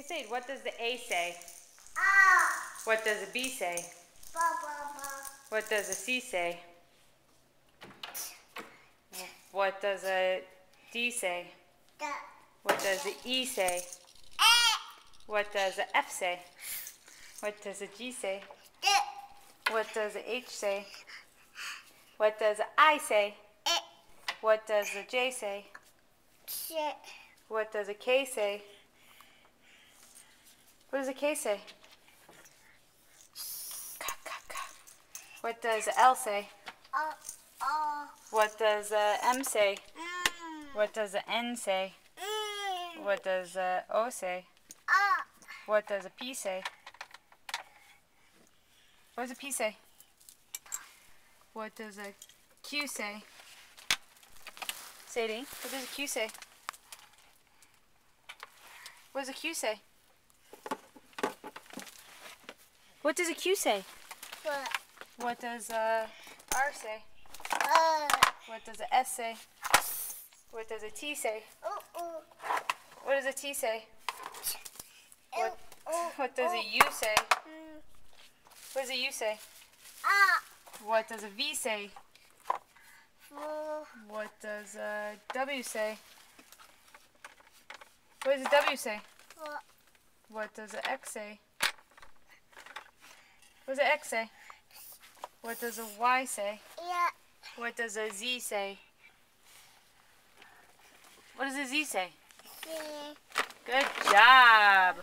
Sade, what does the A say? Ah. What does the B say? Ba, ba, ba. What does the C say? What does a D say? Da. What does the E say? Eh. What does the F say? What does the G say? Da. What does the H say? What does the I say? Eh. What does the J say? Shit. What does the K say? What does the K say? Ka, ka, ka. What does the L say? What does the M say? What does the N say? What does the O say? What does the P say? What does the P say? What does the Q say? Sadie, what does the Q say? What does the Q say? What does the Q say? What does R say? What does the S say? What does the T say? What does the T say? What does the U say? What does the U say? What does a V say? What does a W say? What does a W say? What does a X say? What does a X say? What does a Y say? What does a Z say? What does a Z say? Good job!